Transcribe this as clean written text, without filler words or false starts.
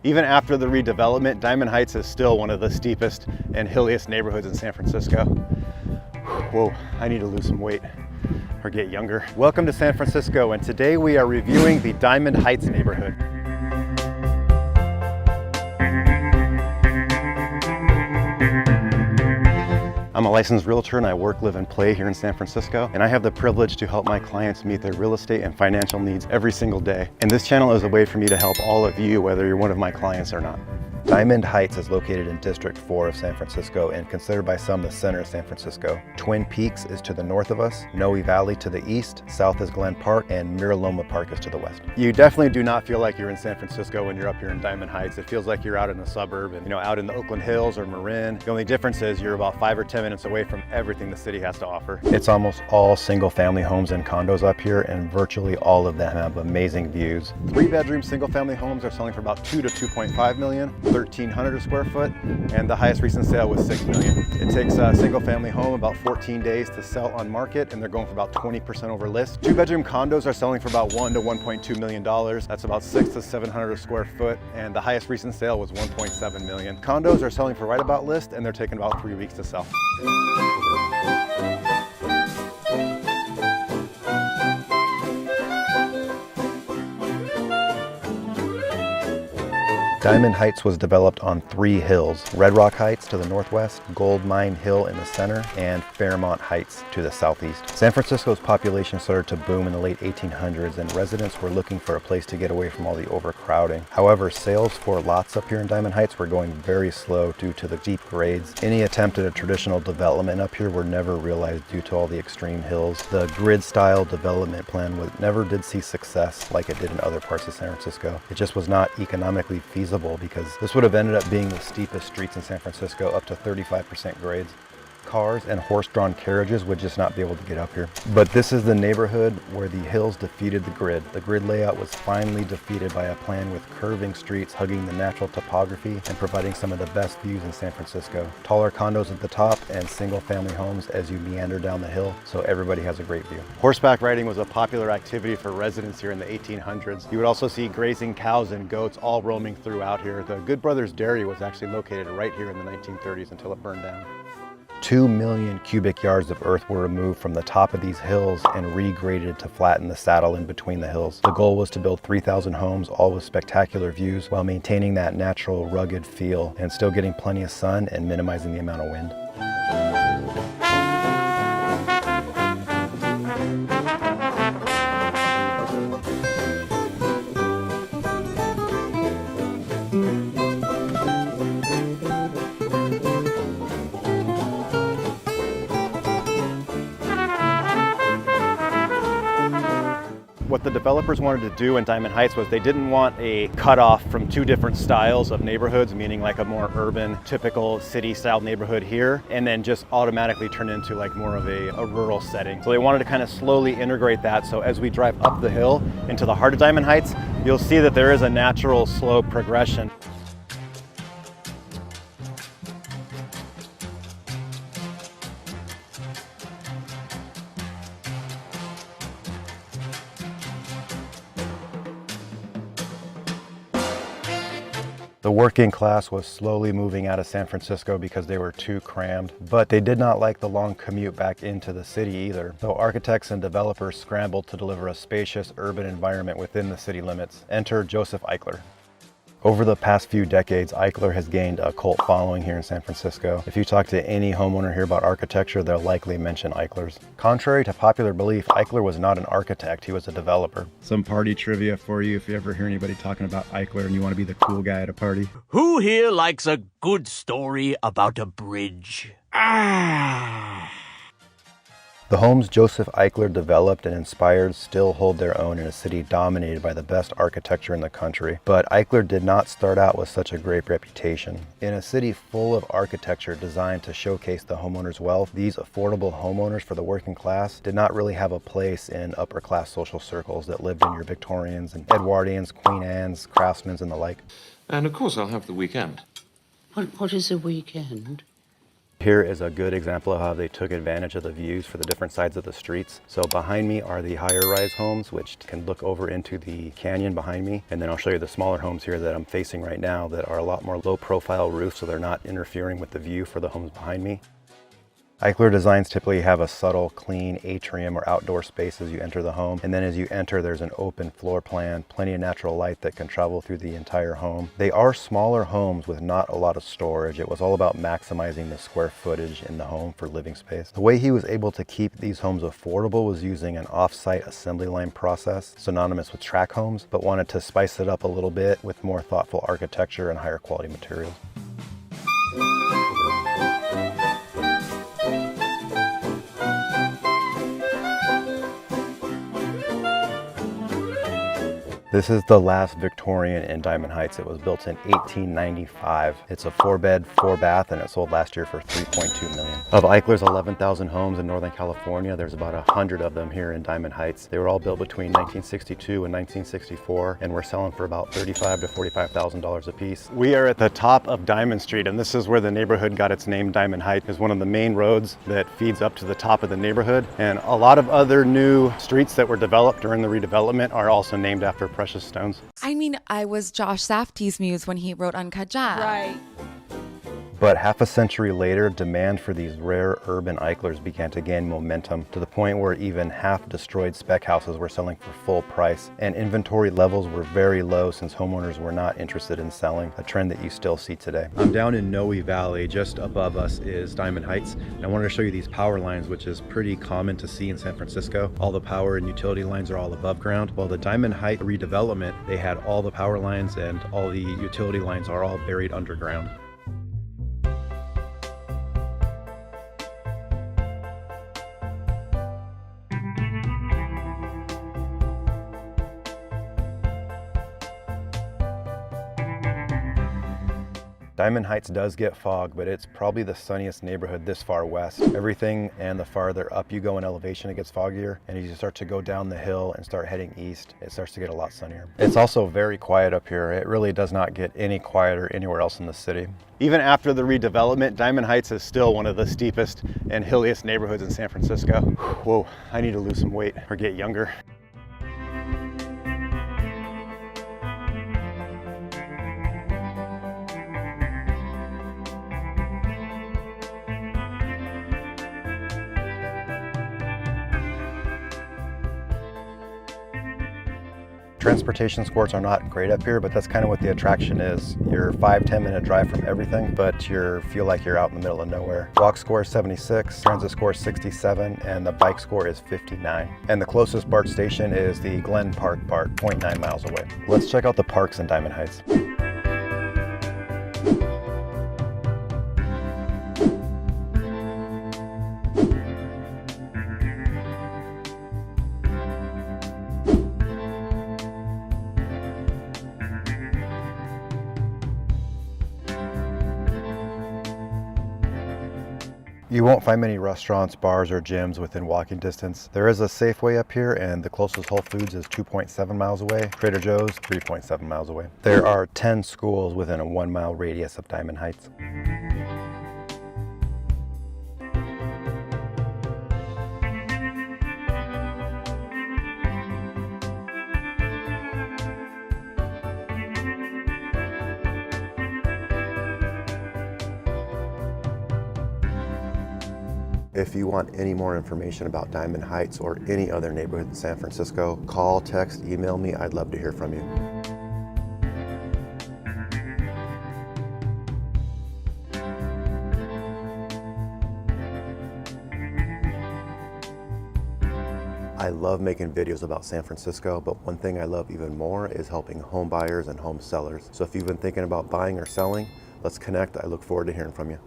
Even after the redevelopment, Diamond Heights is still one of the steepest and hilliest neighborhoods in San Francisco. Whoa, I need to lose some weight or get younger. Welcome to San Francisco, and today we are reviewing the Diamond Heights neighborhood. I'm a licensed realtor and I work, live, and play here in San Francisco, and I have the privilege to help my clients meet their real estate and financial needs every single day. And this channel is a way for me to help all of you, whether you're one of my clients or not. Diamond Heights is located in District 4 of San Francisco and considered by some the center of San Francisco. Twin Peaks is to the north of us, Noe Valley to the east, south is Glen Park, and Miraloma Park is to the west. You definitely do not feel like you're in San Francisco when you're up here in Diamond Heights. It feels like you're out in the suburb and out in the Oakland Hills or Marin. The only difference is you're about 5 or 10 minutes away from everything the city has to offer. It's almost all single family homes and condos up here, and virtually all of them have amazing views. 3-bedroom single family homes are selling for about $2 to $2.5 million, 1,300 a square foot, and the highest recent sale was $6 million. It takes a single family home about 14 days to sell on market, and they're going for about 20% over list. 2-bedroom condos are selling for about $1 to $1.2 million. That's about 600 to 700 a square foot, and the highest recent sale was $1.7 million. Condos are selling for right about list, and they're taking about 3 weeks to sell. Diamond Heights was developed on 3 hills: Red Rock Heights to the northwest, Gold Mine Hill in the center, and Fairmont Heights to the southeast. San Francisco's population started to boom in the late 1800s, and residents were looking for a place to get away from all the overcrowding. However, sales for lots up here in Diamond Heights were going very slow due to the deep grades. Any attempt at a traditional development up here were never realized due to all the extreme hills. The grid-style development plan never did see success like it did in other parts of San Francisco. It just was not economically feasible, because this would have ended up being the steepest streets in San Francisco, up to 35% grades. Cars and horse-drawn carriages would just not be able to get up here. But this is the neighborhood where the hills defeated the grid. The grid layout was finally defeated by a plan with curving streets hugging the natural topography and providing some of the best views in San Francisco. Taller condos at the top and single-family homes as you meander down the hill, so everybody has a great view. Horseback riding was a popular activity for residents here in the 1800s. You would also see grazing cows and goats all roaming throughout here. The Good Brothers Dairy was actually located right here in the 1930s until it burned down. 2 million cubic yards of earth were removed from the top of these hills and regraded to flatten the saddle in between the hills. The goal was to build 3,000 homes, all with spectacular views, while maintaining that natural, rugged feel and still getting plenty of sun and minimizing the amount of wind. What the developers wanted to do in Diamond Heights was they didn't want a cutoff from 2 different styles of neighborhoods, meaning like a more urban, typical city-style neighborhood here, and then just automatically turn into like more of a rural setting. So they wanted to kind of slowly integrate that, so as we drive up the hill into the heart of Diamond Heights, you'll see that there is a natural slow progression. The working class was slowly moving out of San Francisco because they were too crammed, but they did not like the long commute back into the city either. So architects and developers scrambled to deliver a spacious urban environment within the city limits. Enter Joseph Eichler. Over the past few decades, Eichler has gained a cult following here in San Francisco. If you talk to any homeowner here about architecture, they'll likely mention Eichler's. Contrary to popular belief, Eichler was not an architect, he was a developer. Some party trivia for you if you ever hear anybody talking about Eichler and you want to be the cool guy at a party. Who here likes a good story about a bridge? The homes Joseph Eichler developed and inspired still hold their own in a city dominated by the best architecture in the country. But Eichler did not start out with such a great reputation. In a city full of architecture designed to showcase the homeowner's wealth, these affordable homeowners for the working class did not really have a place in upper class social circles that lived in your Victorians and Edwardians, Queen Anne's, Craftsmans, and the like. And of course I'll have the weekend. What is a weekend? Here is a good example of how they took advantage of the views for the different sides of the streets. So behind me are the higher rise homes, which can look over into the canyon behind me. And then I'll show you the smaller homes here that I'm facing right now that are a lot more low profile roofs, so they're not interfering with the view for the homes behind me. Eichler designs typically have a subtle, clean atrium or outdoor space as you enter the home. And then as you enter, there's an open floor plan, plenty of natural light that can travel through the entire home. They are smaller homes with not a lot of storage. It was all about maximizing the square footage in the home for living space. The way he was able to keep these homes affordable was using an off-site assembly line process, synonymous with tract homes, but wanted to spice it up a little bit with more thoughtful architecture and higher quality materials. This is the last Victorian in Diamond Heights. It was built in 1895. It's a 4-bed, 4-bath, and it sold last year for $3.2 million. Of Eichler's 11,000 homes in Northern California, there's about 100 of them here in Diamond Heights. They were all built between 1962 and 1964, and we're selling for about $35,000 to $45,000 a piece. We are at the top of Diamond Street, and this is where the neighborhood got its name. Diamond Heights is one of the main roads that feeds up to the top of the neighborhood, and a lot of other new streets that were developed during the redevelopment are also named after precious stones. I mean, I was Josh Safdie's muse when he wrote Uncut Gems. Right. But half a century later, demand for these rare urban Eichlers began to gain momentum to the point where even half-destroyed spec houses were selling for full price, and inventory levels were very low since homeowners were not interested in selling, a trend that you still see today. I'm down in Noe Valley. Just above us is Diamond Heights, and I wanted to show you these power lines, which is pretty common to see in San Francisco. All the power and utility lines are all above ground. Well, the Diamond Heights redevelopment, they had all the power lines and all the utility lines are all buried underground. Diamond Heights does get fog, but it's probably the sunniest neighborhood this far west. Everything and the farther up you go in elevation, it gets foggier. And as you start to go down the hill and start heading east, it starts to get a lot sunnier. It's also very quiet up here. It really does not get any quieter anywhere else in the city. Even after the redevelopment, Diamond Heights is still one of the steepest and hilliest neighborhoods in San Francisco. Whoa, I need to lose some weight or get younger. Transportation scores are not great up here, but that's kind of what the attraction is. You're 5-10 minute drive from everything, but you feel like you're out in the middle of nowhere. Walk score is 76, transit score is 67, and the bike score is 59. And the closest BART station is the Glen Park BART, 0.9 miles away. Let's check out the parks in Diamond Heights. You won't find many restaurants, bars, or gyms within walking distance. There is a Safeway up here, and the closest Whole Foods is 2.7 miles away. Trader Joe's, 3.7 miles away. There are 10 schools within a 1-mile radius of Diamond Heights. If you want any more information about Diamond Heights or any other neighborhood in San Francisco, call, text, email me. I'd love to hear from you. I love making videos about San Francisco, but one thing I love even more is helping home buyers and home sellers. So if you've been thinking about buying or selling, let's connect. I look forward to hearing from you.